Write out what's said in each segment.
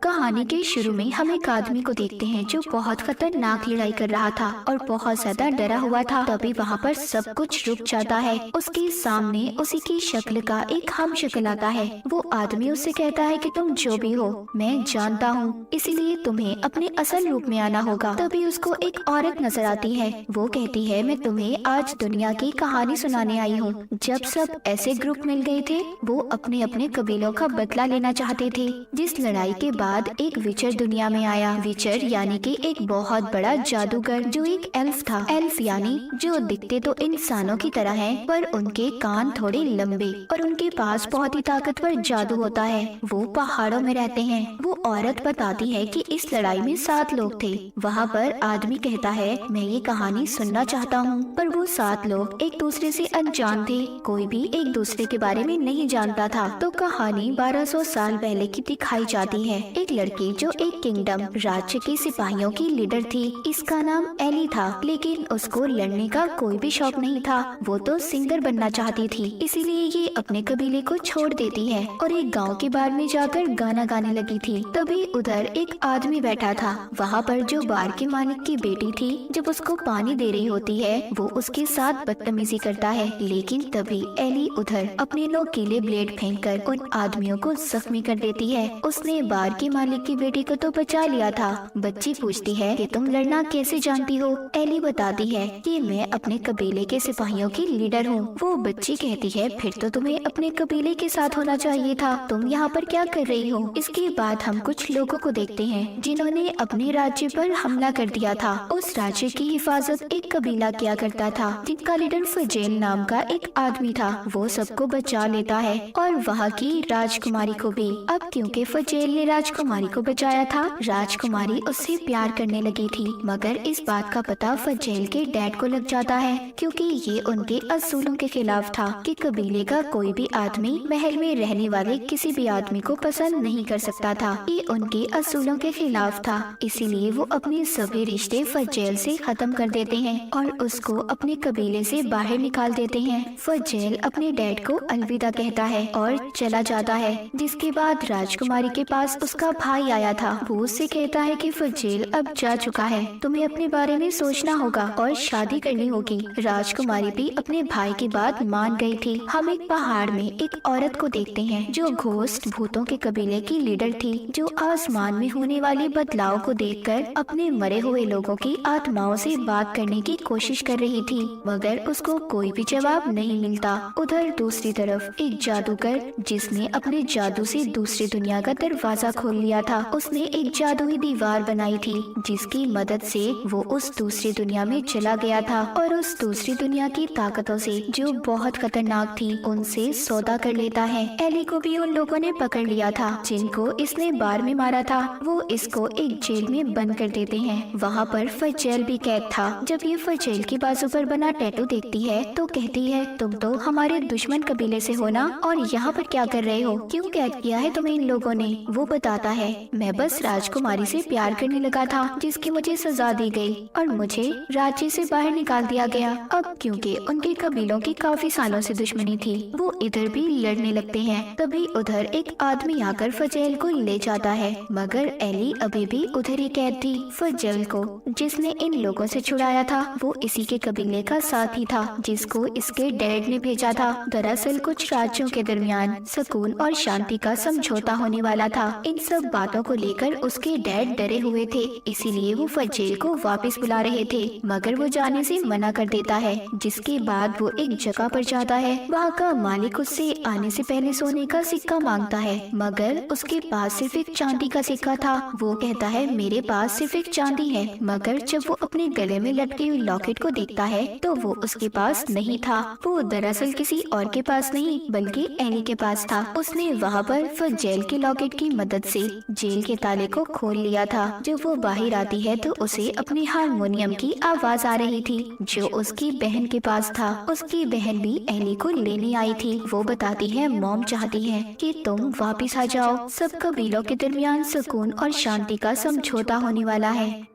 कहानी के शुरू में हम एक आदमी को देखते हैं जो बहुत खतरनाक लड़ाई कर रहा था और बहुत ज्यादा डरा हुआ था। तभी वहाँ पर सब कुछ रुक जाता है। उसके सामने उसी की शक्ल का एक हमशक्ल आता है। वो आदमी उससे कहता है कि तुम जो भी हो मैं जानता हूँ, इसीलिए तुम्हें अपने असल रूप में आना होगा। तभी उसको एक औरत नजर आती है। वो कहती है, मैं तुम्हें आज दुनिया की कहानी सुनाने आई हूँ। जब सब ऐसे ग्रुप मिल गए थे, वो अपने अपने कबीलों का बदला लेना चाहते थे। जिस लड़ाई के बाद एक विचर दुनिया में आया। विचर यानी कि एक बहुत बड़ा जादूगर जो एक एल्फ था। एल्फ यानी जो दिखते तो इंसानों की तरह हैं, पर उनके कान थोड़े लंबे और उनके पास बहुत ही ताकतवर जादू होता है। वो पहाड़ों में रहते हैं। वो औरत बताती है कि इस लड़ाई में 7 लोग थे। वहाँ पर आदमी कहता है, मैं ये कहानी सुनना चाहता हूँ। पर वो 7 लोग एक दूसरे से अनजान थे। कोई भी एक दूसरे के बारे में नहीं जानता था। तो कहानी 1200 साल पहले की दिखाई जाती है। एक लड़की जो एक किंगडम राज्य के सिपाहियों की लीडर थी। इसका नाम एली था, लेकिन उसको लड़ने का कोई भी शौक नहीं था। वो तो सिंगर बनना चाहती थी, इसीलिए ये अपने कबीले को छोड़ देती है और एक गांव के बार में जाकर गाना गाने लगी थी। तभी उधर एक आदमी बैठा था। वहाँ पर जो बार के मालिक की बेटी थी, जब उसको पानी दे रही होती है, वो उसके साथ बदतमीजी करता है। लेकिन तभी एली उधर अपने नोकीले ब्लेड फेंककर उन आदमियों को जख्मी कर देती है। उसने बार के मालिक की बेटी को तो बचा लिया था। बच्ची पूछती है कि तुम लड़ना कैसे जानती हो? एली बताती है कि मैं अपने कबीले के सिपाहियों की लीडर हूँ। वो बच्ची कहती है, फिर तो तुम्हें अपने कबीले के साथ होना चाहिए था। तुम यहाँ पर क्या कर रही हो? इसके बाद हम कुछ लोगों को देखते हैं जिन्होंने अपने राज्य पर हमला कर दिया था। उस राज्य की हिफाजत एक कबीला किया करता था, जिनका लीडर फजेल नाम का एक आदमी था। वो सबको बचा लेता है और वहाँ की राजकुमारी को भी। अब क्योंकि फजेल ने राजकुमारी को बचाया था, राजकुमारी उससे प्यार करने लगी थी। मगर इस बात का पता फजेल के डैड को लग जाता है, क्योंकि ये उनके असूलों के खिलाफ था कि कबीले का कोई भी आदमी महल में रहने वाले किसी भी आदमी को पसंद नहीं कर सकता था। ये उनके असूलों के खिलाफ था, इसीलिए वो अपने सभी रिश्ते फजेल से खत्म कर देते हैं और उसको अपने कबीले से बाहर निकाल देते हैं। फजेल अपने डैड को अलविदा कहता है और चला जाता है। जिसके बाद राजकुमारी के पास उसका भाई आया था। वो उससे कहता है कि फजेल अब जा चुका है, तुम्हें अपने बारे में सोचना होगा और शादी करनी होगी। राजकुमारी भी अपने भाई की बात मान गई थी। हम एक पहाड़ में एक औरत को देखते हैं जो घोस्ट भूतों के कबीले की लीडर थी, जो आसमान में होने वाले बदलाव को देखकर अपने मरे हुए लोगों की आत्माओं से बात करने की कोशिश कर रही थी, मगर उसको कोई भी जवाब नहीं मिलता। उधर दूसरी तरफ एक जादूगर, जिसने अपने जादू से दूसरी दुनिया का दरवाजा खोल लिया था, उसने एक जादुई दीवार बनाई थी, जिसकी मदद से वो उस दूसरी दुनिया में चला गया था और उस दूसरी दुनिया की ताकतों से, जो बहुत खतरनाक थी, उनसे सौदा कर लेता है। एली को भी उन लोगों ने पकड़ लिया था जिनको इसने बार में मारा था। वो इसको एक जेल में बंद कर देते हैं। वहाँ पर फजेल भी कैद था। जब ये फजेल की बाजू पर बना टैटू देखती है तो कहती है, तुम तो हमारे दुश्मन कबीले से हो ना, और यहाँ पर क्या कर रहे हो? क्यों कैद किया है तुम्हें इन लोगों ने? वो बताता है, मैं बस राजकुमारी से प्यार करने लगा था, जिसकी मुझे सजा दी गई और मुझे राज्य से बाहर निकाल दिया गया। अब क्योंकि उनके कबीलों की काफी सालों से दुश्मनी थी, वो इधर भी लड़ने लगते हैं। तभी उधर एक आदमी आकर फजेल को ले जाता है, मगर एली अभी भी उधर ही कैद थी। फजेल को जिसने इन लोगों से छुड़ाया था, वो इसी के कबीले का साथी था, जिसको इसके डैड ने भेजा था। दरअसल कुछ राज्यों के दरमियान सुकून और शांति का समझौता होने वाला था। इन सब बातों को लेकर उसके डैड डरे हुए थे, इसीलिए वो फजेल को वापस बुला रहे थे, मगर वो जाने से मना कर देता है। जिसके बाद वो एक जगह पर जाता है। वहाँ का मालिक उससे आने से पहले सोने का सिक्का मांगता है, मगर उसके पास सिर्फ एक चांदी का सिक्का था। वो कहता है, मेरे पास सिर्फ एक चांदी है। मगर जब वो अपने गले में लटके हुए लॉकेट को देखता है तो वो उसके पास नहीं था। वो दरअसल किसी और के पास नहीं बल्कि एली के पास था। उसने वहाँ पर फजेल के लॉकेट की मदद से जेल के ताले को खोल लिया था। जब वो बाहर आती है तो उसे अपने हारमोनियम की आवाज आ रही थी, जो उसकी बहन के पास था। उसकी बहन भी एली को लेने आई थी। वो बताती है, मॉम चाहती है कि तुम वापस आ जाओ, सब कबीलों के दरमियान सुकून और शांति का समझौता होने वाला है।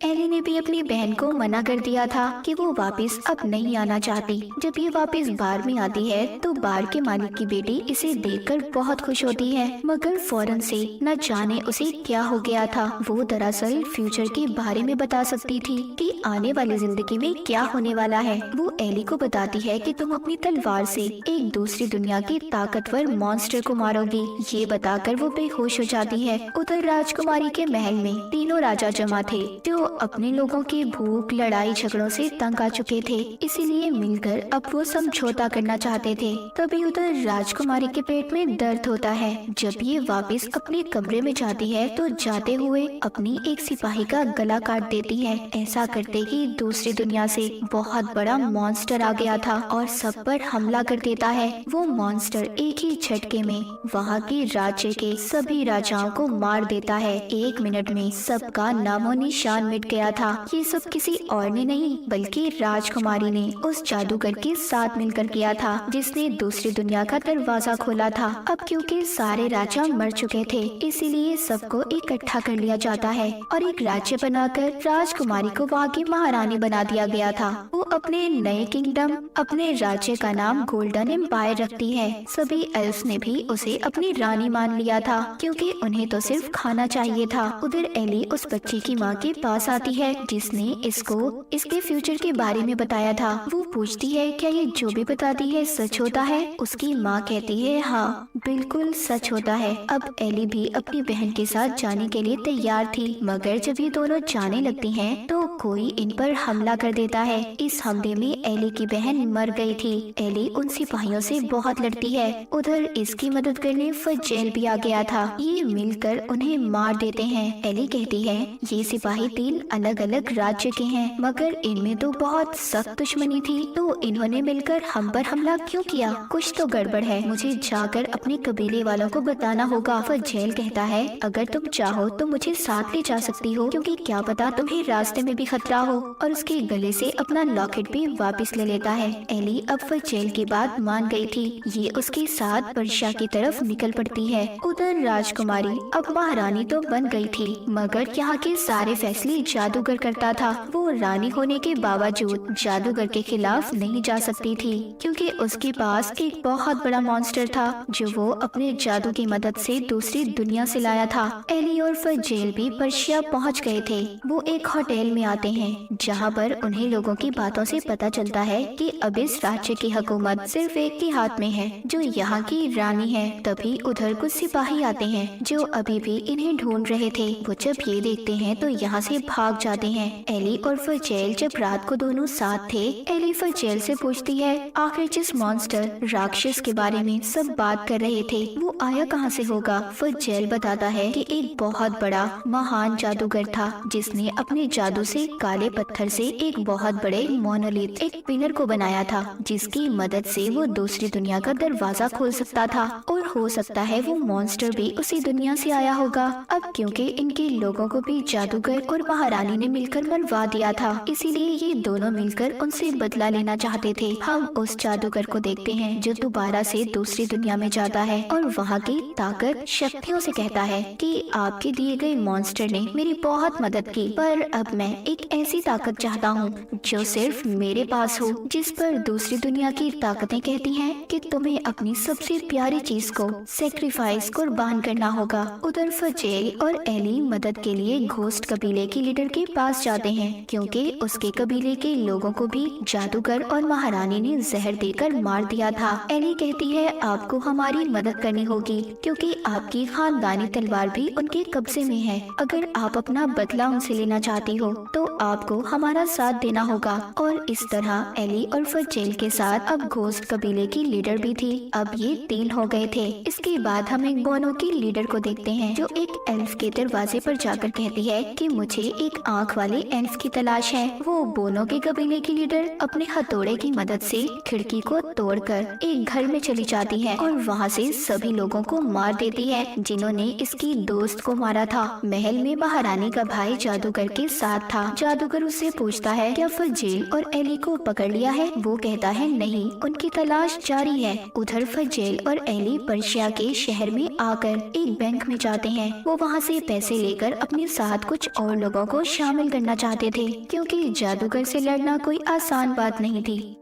एली ने भी अपनी बहन को मना कर दिया था कि वो वापस अब नहीं आना चाहती। जब ये वापस बार में आती है तो बार के मालिक की बेटी इसे देखकर बहुत खुश होती है, मगर फौरन से न जाने उसे क्या हो गया था। वो दरअसल फ्यूचर के बारे में बता सकती थी कि आने वाली जिंदगी में क्या होने वाला है। वो एली को बताती है कि तुम अपनी तलवार से एक दूसरी दुनिया के ताकतवर मॉन्स्टर को मारोगी। ये बताकर वो बेहोश हो जाती है। उधर राजकुमारी के महल में तीनों राजा जमा थे जो अपने लोगों की भूख, लड़ाई झगड़ों से तंग आ चुके थे, इसीलिए मिलकर अब वो समझौता करना चाहते थे। तभी उधर राजकुमारी के पेट में दर्द होता है। जब ये वापस अपने कमरे में जाती है तो जाते हुए अपनी एक सिपाही का गला काट देती है। ऐसा करते ही दूसरी दुनिया से बहुत बड़ा मॉन्स्टर आ गया था और सब पर हमला कर देता है। वो मॉन्स्टर एक ही झटके में वहाँ के राज्य के सभी राजाओं को मार देता है। 1 मिनट में सबका नामो निशान मिट गया था। ये सब किसी और ने नहीं बल्कि राजकुमारी ने उस जादूगर के साथ मिलकर किया था जिसने दूसरी दुनिया का दरवाजा खोला था। अब क्योंकि सारे राजा मर चुके थे इसीलिए सबको इकट्ठा कर लिया जाता है और एक राज्य बनाकर राजकुमारी को वहाँ की महारानी बना दिया गया था। वो अपने नए किंगडम, अपने राज्य का नाम गोल्डन एम्पायर रखती है। सभी एल्फ्स ने भी उसे अपनी रानी मान लिया था क्योंकि उन्हें तो सिर्फ खाना चाहिए था। उधर एली उस बच्ची की माँ के पास आती है जिसने इसको इसके फ्यूचर के बारे में बताया था। वो पूछती है क्या ये जो भी बताती है सच होता है? उसकी माँ कहती है हाँ बिल्कुल सच होता है। अब एली भी अपनी बहन के साथ जाने के लिए तैयार थी, मगर जब ये दोनों जाने लगती हैं तो कोई इन पर हमला कर देता है। इस हमले में एली की बहन मर गई थी। एली उन सिपाहियों से बहुत लड़ती है। उधर इसकी मदद करने फजेल भी आ गया था। ये मिलकर उन्हें मार देते हैं। एली कहती है ये सिपाही 3 अलग अलग राज्य के हैं मगर इनमें तो बहुत सख्त दुश्मनी थी, तो इन्होंने मिलकर हम पर हमला क्यों किया? कुछ तो गड़बड़ है, मुझे जाकर अपने कबीले वालों को बताना होगा। फजेल कहता है अगर तुम चाहो तो मुझे साथ ले जा सकती हो क्योंकि क्या पता तुम्हें रास्ते में भी खतरा हो, और उसके गले से अपना लॉकेट भी वापस ले लेता है। एली अब फजेल की बात मान गई थी। ये उसके साथ पर्शिया की तरफ निकल पड़ती है। उधर राजकुमारी अब महारानी तो बन गई थी मगर यहाँ के सारे फैसले जादूगर करता था। वो रानी होने के बावजूद जादूगर के खिलाफ नहीं जा सकती थी क्योंकि उसके पास एक बहुत बड़ा मॉन्स्टर था जो वो अपने जादू की मदद से दूसरी दुनिया से लाया था। एली और फजेल भी पर्शिया पहुंच गए थे। वो एक होटल में आते हैं जहां पर उन्हें लोगों की बातों से पता चलता है कि अब इस राज्य की हुकूमत सिर्फ एक के हाथ में है जो यहाँ की रानी है। तभी उधर कुछ सिपाही आते हैं जो अभी भी इन्हें ढूंढ रहे थे। वो जब ये देखते हैं तो यहाँ से भाग जाते हैं। एली और फजेल जब रात को दोनों साथ थे, एली फजेल से पूछती है आखिर जिस मॉन्स्टर राक्षस के बारे में सब बात कर रहे थे वो आया कहाँ से होगा? फजेल बताता है कि एक बहुत बड़ा महान जादूगर था जिसने अपने जादू से काले पत्थर से एक बहुत बड़े मोनोलिथ, एक पिलर को बनाया था जिसकी मदद से वो दूसरी दुनिया का दरवाजा खोल सकता था, और हो सकता है वो मॉन्स्टर भी उसी दुनिया से आया होगा। अब क्योंकि इनके लोगों को भी जादूगर और महारानी ने मिलकर मरवा दिया था इसीलिए ये दोनों मिलकर उनसे बदला लेना चाहते थे। हम उस जादूगर को देखते हैं जो दोबारा से दूसरी दुनिया में जाता है और वहाँ की ताकत शक्तियों से कहता है कि आपके दिए गए मॉन्स्टर ने मेरी बहुत मदद की, पर अब मैं एक ऐसी ताकत चाहता हूँ जो सिर्फ मेरे पास हो, जिस पर दूसरी दुनिया की ताकतें कहती हैं कि तुम्हें अपनी सबसे प्यारी चीज को सेक्रीफाइस कुर्बान करना होगा। उधर फजेल और एली मदद के लिए घोस्ट कबीले की लीडर के पास जाते हैं क्योंकि उसके कबीले के लोगों को भी जादूगर और महारानी ने जहर देकर मार दिया था। एली कहती है आपको हमारी मदद करनी होगी क्योंकि आपकी खानदानी तलवार भी उनके कब्जे में है। अगर आप अपना बदला उनसे लेना चाहती हो तो आपको हमारा साथ देना होगा। और इस तरह एली और फजेल के साथ अब घोस्ट कबीले की लीडर भी थी। अब ये 3 हो गए थे। इसके बाद हम एक बोनो की लीडर को देखते हैं जो एक एल्फ के दरवाजे पर जाकर कहती है कि मुझे एक आंख वाले एल्फ की तलाश है। वो बोनो के कबीले की लीडर अपने हथौड़े की मदद से खिड़की को तोड़कर एक घर में चली जाती है और वहाँ से सभी लोगों को मार देती है जिन्होंने इसकी दोस्त को मारा था। महल में महारानी का भाई जादूगर के साथ था। जादूगर उससे पूछता है क्या फजेल और एली को पकड़ लिया है? वो कहता है नहीं, उनकी तलाश जारी है। उधर फजेल और एली पर्शिया के शहर में आकर एक बैंक में जाते हैं। वो वहाँ से पैसे लेकर अपने साथ कुछ और लोगों को शामिल करना चाहते थे, क्योंकि जादूगर से लड़ना कोई आसान बात नहीं थी।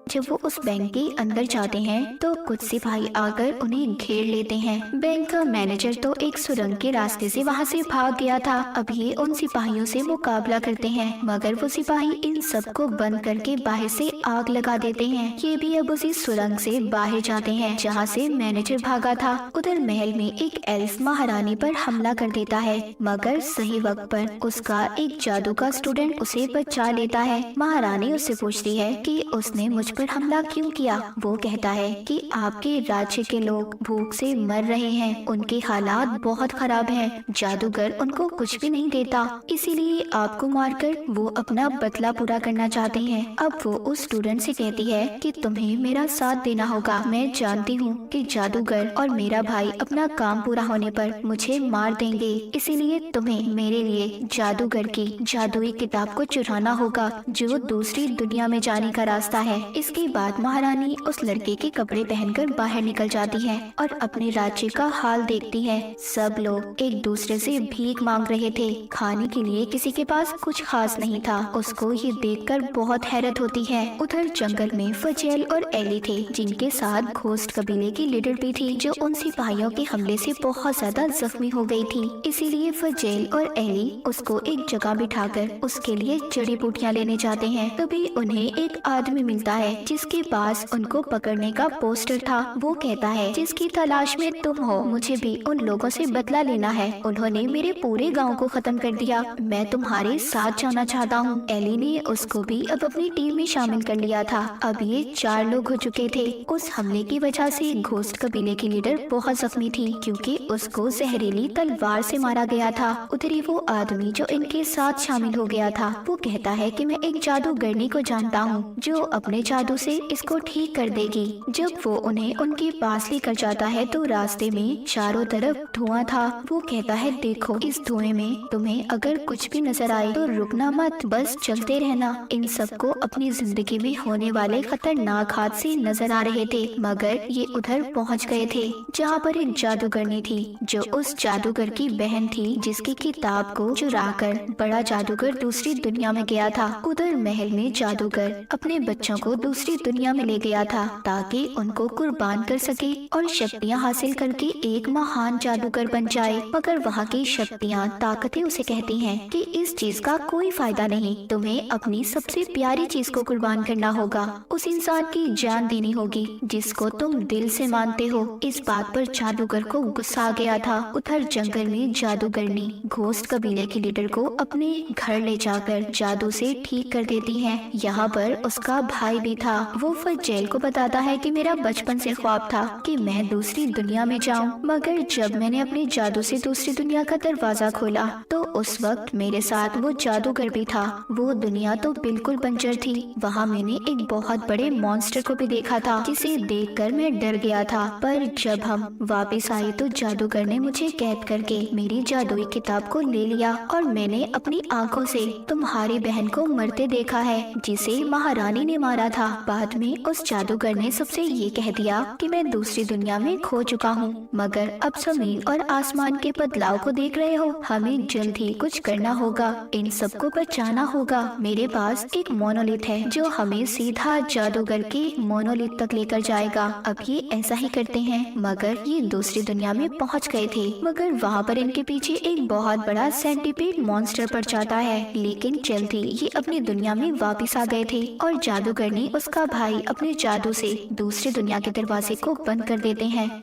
जब वो उस बैंक के अंदर जाते हैं तो कुछ सिपाही आकर उन्हें घेर लेते हैं। बैंक का मैनेजर तो एक सुरंग के रास्ते से वहाँ से भाग गया था। अब ये उन सिपाहियों से मुकाबला करते हैं, मगर वो सिपाही इन सबको बंद करके बाहर से आग लगा देते हैं। ये भी अब उसी सुरंग से बाहर जाते हैं जहाँ से मैनेजर भागा था। उधर महल में एक एल्फ महारानी पर हमला कर देता है, मगर सही वक्त पर उसका एक जादू का स्टूडेंट उसे बचा लेता है। महारानी उससे पूछती है कि उसने मुझ पर हमला क्यों किया। वो कहता है कि आपके राज्य के लोग भूख से मर रहे हैं, उनके हालात बहुत खराब हैं। जादूगर उनको कुछ भी नहीं देता, इसीलिए आपको मारकर वो अपना बदला पूरा करना चाहते हैं। अब वो उस स्टूडेंट से कहती है कि तुम्हें मेरा साथ देना होगा। मैं जानती हूँ कि जादूगर और मेरा भाई अपना काम पूरा होने पर मुझे मार देंगे, इसीलिए तुम्हें मेरे लिए जादूगर की जादुई किताब को चुराना होगा जो दूसरी दुनिया में जाने का रास्ता है। इसके बाद महारानी उस लड़के के कपड़े पहनकर बाहर निकल जाती है और अपने राज्य का हाल देखती है। सब लोग एक दूसरे से भीख मांग रहे थे, खाने के लिए किसी के पास कुछ खास नहीं था। उसको ये देखकर बहुत हैरत होती है। उधर जंगल में फजेल और एली थे, जिनके साथ घोस्ट कबीले की लीडर भी थी, जो उन सिपाहियों के हमले से बहुत ज्यादा जख्मी हो गई थी। इसीलिए फजेल और एली उसको एक जगह बिठाकर उसके लिए जड़ी बूटियाँ लेने जाते हैं। तभी उन्हें एक आदमी मिलता है जिसके पास उनको पकड़ने का पोस्टर था। वो कहता है, जिसकी तलाश में तुम हो, मुझे भी उन लोगों से बदला लेना है। उन्होंने मेरे पूरे गांव को खत्म कर दिया, मैं तुम्हारे साथ जाना चाहता हूँ। एली ने उसको भी अब अपनी टीम में शामिल कर लिया था। अब ये 4 लोग हो चुके थे। उस हमले की वजह से घोस्ट कबीले की लीडर बहुत जख्मी थी, क्योंकि उसको जहरीली तलवार से मारा गया था। उधर ही वो आदमी जो इनके साथ शामिल हो गया था, वो कहता है कि मैं एक जादूगरनी को जानता हूँ जो अपने जादू से इसको ठीक कर देगी। जब वो उन्हें उनके पास लेकर जाता है तो रास्ते में चारों तरफ धुआं था। वो कहता है, देखो इस धुएं में तुम्हें अगर कुछ भी नजर आए तो रुकना मत, बस चलते रहना। इन सबको अपनी जिंदगी में होने वाले खतरनाक हादसे नजर आ रहे थे, मगर ये उधर पहुंच गए थे जहाँ पर एक जादूगरनी थी, जो उस जादूगर की बहन थी, जिसकी किताब को चुराकर बड़ा जादूगर दूसरी दुनिया में गया था। उधर महल में जादूगर अपने बच्चों को दूसरी दुनिया में ले गया था ताकि उनको कुर्बान कर सके और शक्तियाँ हासिल करके एक महान जादूगर बन जाए। मगर वहाँ की शक्तियाँ ताकतें उसे कहती हैं कि इस चीज का कोई फायदा नहीं, तुम्हें अपनी सबसे प्यारी चीज को कुर्बान करना होगा, उस इंसान की जान देनी होगी जिसको तुम दिल से मानते हो। इस बात पर जादूगर को गुस्सा आ गया था। उधर जंगल में जादूगरनी घोस्ट कबीले के लीडर को अपने घर ले जाकर जादू से ठीक कर देती है। यहाँ पर उसका भाई भी था। वो फजेल को बताता है कि मेरा बचपन से ख्वाब था कि मैं दूसरी दुनिया में जाऊं, मगर जब मैंने अपने जादू से दूसरी दुनिया का दरवाजा खोला तो उस वक्त मेरे साथ वो जादूगर भी था। वो दुनिया तो बिल्कुल बंजर थी। वहाँ मैंने एक बहुत बड़े मॉन्स्टर को भी देखा था, जिसे देखकर मैं डर गया था। पर जब हम वापस आए तो जादूगर ने मुझे कैद करके मेरी जादुई किताब को ले लिया और मैंने अपनी आंखों से तुम्हारी बहन को मरते देखा है, जिसे महारानी ने मारा था। बाद में उस जादूगर ने सबसे ये कह दिया कि मैं दूसरी दुनिया में खो चुका हूँ, मगर अब जमीन और आसमान के बदलाव को देख रहे हो, हमें जल्द ही कुछ करना होगा, इन सबको बचाना होगा। मेरे पास एक मोनोलिथ है जो हमें सीधा जादूगर के मोनोलिथ तक लेकर जाएगा। अब ये ऐसा ही करते हैं। मगर ये दूसरी दुनिया में पहुँच गए थे, मगर वहाँ पर इनके पीछे एक बहुत बड़ा सेंटीपीड मॉन्स्टर पड़ जाता है। लेकिन जल्द ही ये अपनी दुनिया में वापिस आ गए थे और जादूगर ने उसका भाई अपने जादू से दूसरी दुनिया के दरवाजे को बंद कर देते हैं।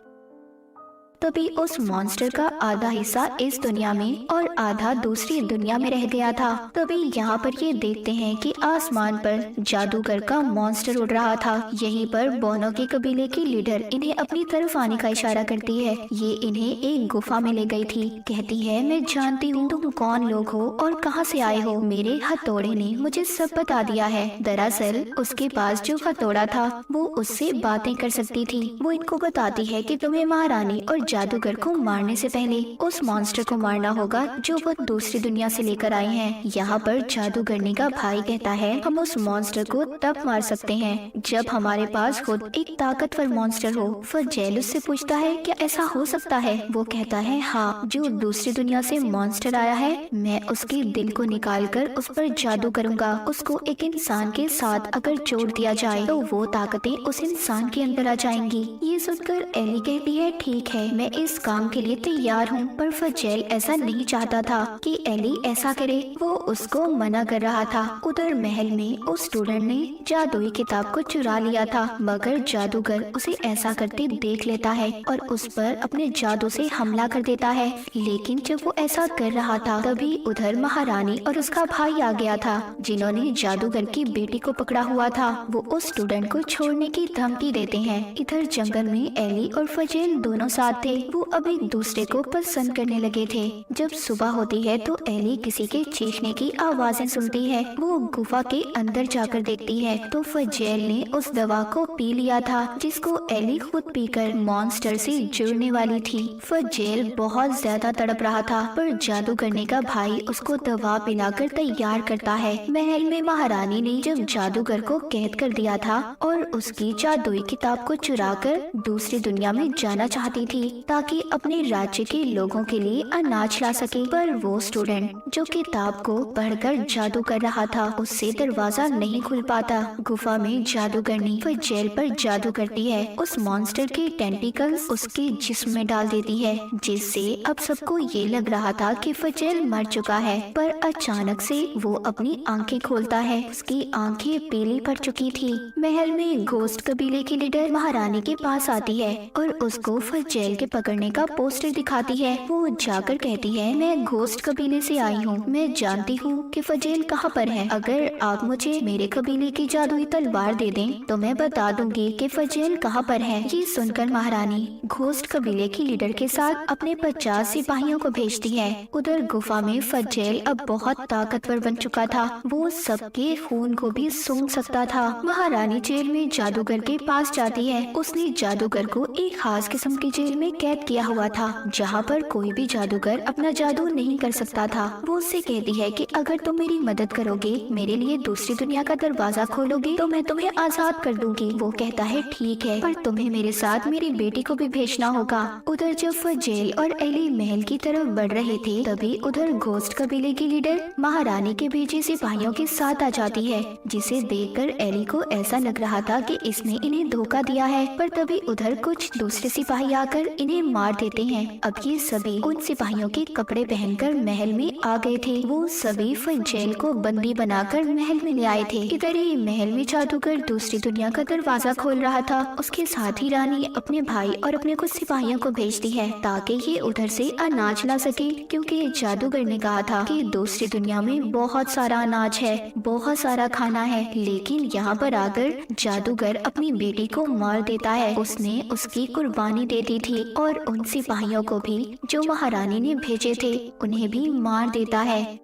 तभी उस मॉन्स्टर का आधा हिस्सा इस दुनिया में और आधा दूसरी दुनिया में रह गया था। तभी यहाँ पर ये देखते हैं कि आसमान पर जादूगर का मॉन्स्टर उड़ रहा था। यहीं पर बोनो के कबीले की लीडर इन्हें अपनी तरफ आने का इशारा करती है। ये इन्हें एक गुफा में ले गई थी। कहती है, मैं जानती हूँ तुम कौन लोग हो और कहाँ से आए हो। मेरे हथौड़े ने मुझे सब बता दिया है। दरअसल उसके पास जो हथौड़ा था वो उससे बातें कर सकती थी। वो इनको बताती है कि तुम्हें महारानी और जादूगर को मारने से पहले उस मॉन्स्टर को मारना होगा जो वो दूसरी दुनिया से लेकर आए हैं। यहाँ पर जादूगरनी का भाई कहता है हम उस मॉन्स्टर को तब मार सकते हैं जब हमारे पास खुद एक ताकतवर मॉन्स्टर हो। फजेल उससे पूछता है क्या ऐसा हो सकता है? वो कहता है हाँ, जो दूसरी दुनिया से मॉन्स्टर आया है मैं उसके दिल को निकाल कर उस पर जादू करूंगा। उसको एक इंसान के साथ अगर जोड़ दिया जाए तो वो ताकतें उस इंसान के अंदर आ जाएंगी। ये सुनकर एली कहती है ठीक है, मैं इस काम के लिए तैयार हूँ। पर फजेल ऐसा नहीं चाहता था कि एली ऐसा करे, वो उसको मना कर रहा था। उधर महल में उस स्टूडेंट ने जादुई किताब को चुरा लिया था, मगर जादूगर उसे ऐसा करते देख लेता है और उस पर अपने जादू से हमला कर देता है। लेकिन जब वो ऐसा कर रहा था तभी उधर महारानी और उसका भाई आ गया था, जिन्होंने जादूगर की बेटी को पकड़ा हुआ था। वो उस स्टूडेंट को छोड़ने की धमकी देते हैं। इधर जंगल में एली और फजेल दोनों साथ थे। वो अब एक दूसरे को पसंद करने लगे थे। जब सुबह होती है तो एली किसी के चीखने की आवाजें सुनती है। वो गुफा के अंदर जाकर देखती है तो फजेल ने उस दवा को पी लिया था जिसको एली खुद पीकर मॉन्स्टर से जुड़ने वाली थी। फजेल बहुत ज्यादा तड़प रहा था, पर जादू करने का भाई उसको दवा पिलाकर तैयार करता है। महल में महारानी ने जब जादूगर को कैद कर दिया था और उसकी जादुई किताब को चुराकर दूसरी दुनिया में जाना चाहती थी ताकि अपने राज्य के लोगों के लिए अनाज ला सके, पर वो स्टूडेंट जो किताब को पढ़कर जादू कर रहा था उससे दरवाजा नहीं खुल पाता। गुफा में जादूगरनी फजेल पर जादू करती है। उस मॉन्स्टर के टेंटिकल्स उसके जिस्म में डाल देती है, जिससे अब सबको ये लग रहा था कि फजेल मर चुका है। पर अचानक से वो अपनी आंखें खोलता है। उसकी आंखें पीली पड़ चुकी थी। महल में घोस्ट कबीले की लीडर महारानी के पास आती है और उसको फजेल के पकड़ने का पोस्टर दिखाती है। वो जाकर कहती है मैं घोस्ट कबीले से आई हूँ, मैं जानती हूँ कि फजेल कहाँ पर है। अगर आप मुझे मेरे कबीले की जादुई तलवार दे दें तो मैं बता दूंगी कि फजेल कहाँ पर है। ये सुनकर महारानी घोस्ट कबीले की लीडर के साथ अपने 50 सिपाहियों को भेजती है। उधर गुफा में फजेल अब बहुत ताकतवर बन चुका था। वो सबके खून को भी सूंघ सकता था। महारानी जेल में जादूगर के पास जाती है। उसने जादूगर को एक खास किस्म की जेल में कैद किया हुआ था जहाँ पर कोई भी जादूगर अपना जादू नहीं कर सकता था। वो उससे कहती है कि अगर तुम मेरी मदद करोगे, मेरे लिए दूसरी दुनिया का दरवाजा खोलोगे तो मैं तुम्हें आजाद कर दूंगी। वो कहता है ठीक है, पर तुम्हें मेरे साथ मेरी बेटी को भी भेजना होगा। उधर जब फजेल और एली महल की तरफ बढ़ रहे थे तभी उधर घोस्ट कबीले की लीडर महारानी के भेजे सिपाहियों के साथ आ जाती है, जिसे देखकर एली को ऐसा लग रहा था कि इसने इन्हें धोखा दिया है। पर तभी उधर कुछ दूसरे सिपाही आकर इन्हें मार देते हैं। अब ये सभी उन सिपाहियों के कपड़े पहनकर महल में आ गए थे। वो सभी फजेल को बंदी बनाकर महल में ले आए थे। इधर ही महल में जादूगर दूसरी दुनिया का दरवाजा खोल रहा था। उसके साथ ही रानी अपने भाई और अपने कुछ सिपाहियों को भेजती है ताकि ये उधर से अनाज ला सके, क्योंकि जादूगर ने कहा था कि दूसरी दुनिया में बहुत सारा अनाज है, बहुत सारा खाना है। लेकिन यहाँ पर आकर जादूगर अपनी बेटी को मार देता है। उसने उसकी कुर्बानी दे दी थी और उन सिपाहियों को भी जो महारानी ने भेजे थे उन्हें भी मार देता है।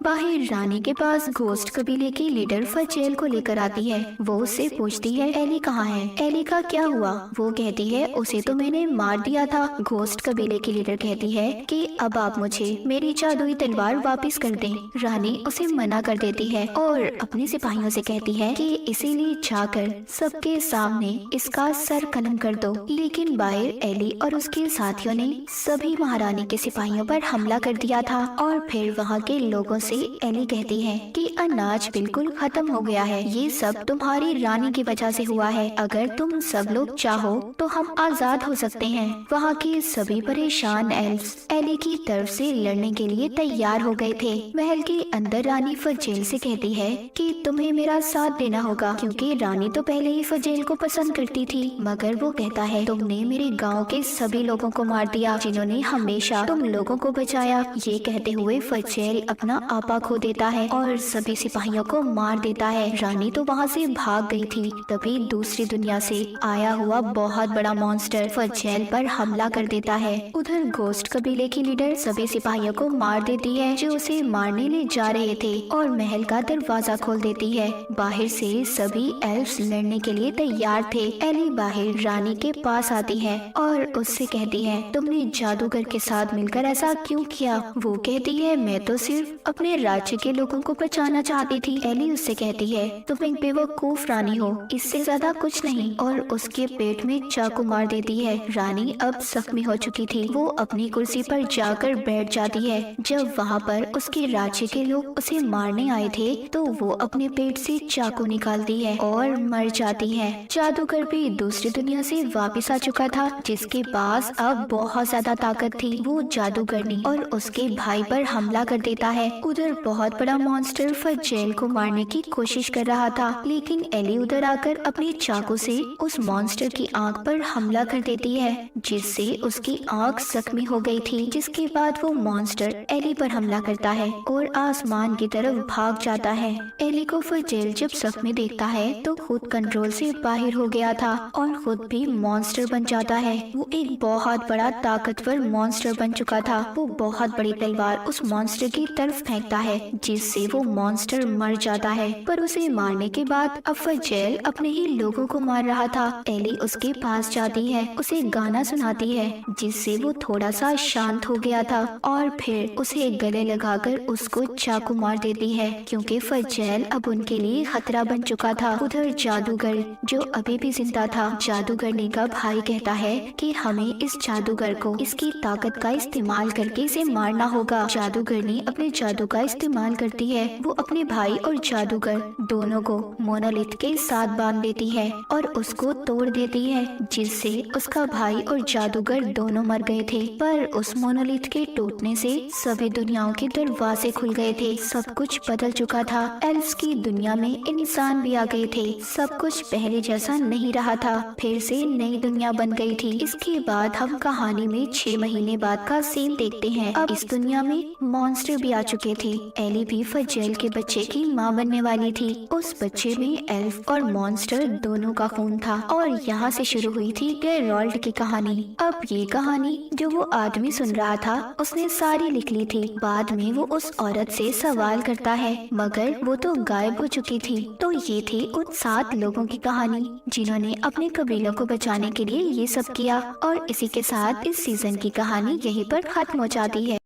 बाहर रानी के पास घोस्ट कबीले की लीडर फजेल को लेकर आती है। वो उससे पूछती है एली कहाँ है, एली का क्या हुआ? वो कहती है उसे तो मैंने मार दिया था। घोस्ट कबीले की लीडर कहती है कि अब आप मुझे मेरी जादुई तलवार वापस कर दें। रानी उसे मना कर देती है और अपने सिपाहियों से कहती है कि इसीलिए जाकर सबके सामने इसका सर कलम कर दो। लेकिन बाहर एली और उसके साथियों ने सभी महारानी के सिपाहियों पर हमला कर दिया था और फिर वहाँ के लोगों से एली कहती है कि अनाज बिल्कुल खत्म हो गया है, ये सब तुम्हारी रानी की वजह से हुआ है। अगर तुम सब लोग चाहो तो हम आजाद हो सकते हैं। वहाँ के सभी परेशान एल्फ्स एली की तरफ से लड़ने के लिए तैयार हो गए थे। महल के अंदर रानी फजेल से कहती है कि तुम्हें मेरा साथ देना होगा, क्योंकि रानी तो पहले ही फजेल को पसंद करती थी। मगर वो कहता है तुमने मेरे गाँव के सभी लोगों को मार दिया जिन्होंने हमेशा तुम लोगों को बचाया। ये कहते हुए फजेल अपना आपा खो देता है और सभी सिपाहियों को मार देता है। रानी तो वहाँ से भाग गई थी, तभी दूसरी दुनिया से आया हुआ बहुत बड़ा मॉन्स्टर फजैल पर हमला कर देता है। उधर घोस्ट कबीले की लीडर सभी सिपाहियों को मार देती है जो उसे मारने ले जा रहे थे और महल का दरवाजा खोल देती है। बाहर से सभी एल्फ्स लड़ने के लिए तैयार थे। एली बाहर रानी के पास आती है और उससे कहती है, तुमने जादूगर के साथ मिलकर ऐसा क्यों किया? वो कहती है, मैं तो सिर्फ अपने राज्य के लोगों को बचाना चाहती थी। एली उससे कहती है, तुम एक बेवकूफ रानी हो, इससे ज्यादा कुछ नहीं, और उसके पेट में चाकू मार देती है। रानी अब जख्मी हो चुकी थी, वो अपनी कुर्सी पर जाकर बैठ जाती है। जब वहाँ पर उसके राज्य के लोग उसे मारने आए थे तो वो अपने पेट से चाकू निकालती है और मर जाती है। जादूगर भी दूसरी दुनिया से वापस आ चुका था, जिसके पास अब बहुत ज्यादा ताकत थी। वो जादूगरनी और उसके भाई पर हमला कर देता है। उधर बहुत बड़ा मॉन्स्टर फजैल को मारने की कोशिश कर रहा था, लेकिन एली उधर आकर अपने चाकू से उस मॉन्स्टर की आंख पर हमला कर देती है, जिससे उसकी आंख जख्मी हो गई थी। जिसके बाद वो मॉन्स्टर एली पर हमला करता है और आसमान की तरफ भाग जाता है। एली को फजैल जब जख्मी देखता है तो खुद कंट्रोल से बाहर हो गया था और खुद भी मॉन्स्टर बन जाता है। वो एक बहुत बड़ा ताकतवर मॉन्स्टर बन चुका था। वो बहुत बड़ी तलवार उस मॉन्स्टर की तरफ फेंकता है, जिससे वो मॉन्स्टर मर जाता है। पर उसे मारने के बाद अब फजैल अपने ही लोगों को मार रहा था। एली उसके पास जाती है, उसे गाना सुनाती है, जिससे वो थोड़ा सा शांत हो गया था और फिर उसे गले लगाकर उसको चाकू मार देती है, क्योंकि फजैल अब उनके लिए खतरा बन चुका था। उधर जादूगर जो अभी भी जिंदा था, जादूगरनी का भाई कहता है कि हमें इस जादूगर को इसकी ताकत का इस्तेमाल करके इसे मारना होगा। जादूगरनी अपने जादू का इस्तेमाल करती है। वो अपने भाई और जादूगर दोनों को मोनोलिथ के साथ बांध देती है और उसको तोड़ देती है, जिससे उसका भाई और जादूगर दोनों मर गए थे। पर उस मोनोलिथ के टूटने से सभी दुनियाओं के दरवाजे खुल गए थे। सब कुछ बदल चुका था। एल्फ्स की दुनिया में इंसान भी आ गए थे। सब कुछ पहले जैसा नहीं रहा था, फिर से नई दुनिया बन गई थी। इसके बाद हम कहानी में 6 महीने बाद का सीन देखते हैं। अब इस दुनिया में मॉन्स्टर भी आ चुके थे। एली भी फजैल के बच्चे की माँ बनने वाली थी। उस बच्चे में एल्फ और मॉन्स्टर दोनों का खून था और यहाँ से शुरू हुई थी गेरोल्ड की कहानी। अब ये कहानी जो वो आदमी सुन रहा था उसने सारी लिख ली थी। बाद में वो उस औरत से सवाल करता है, मगर वो तो गायब हो चुकी थी। तो ये थी उन 7 लोगों की कहानी जिन्होंने अपने कबीलों को बचाने के लिए ये सब किया। और इसी के साथ इस सीजन की कहानी यहीं पर खत्म हो जाती है।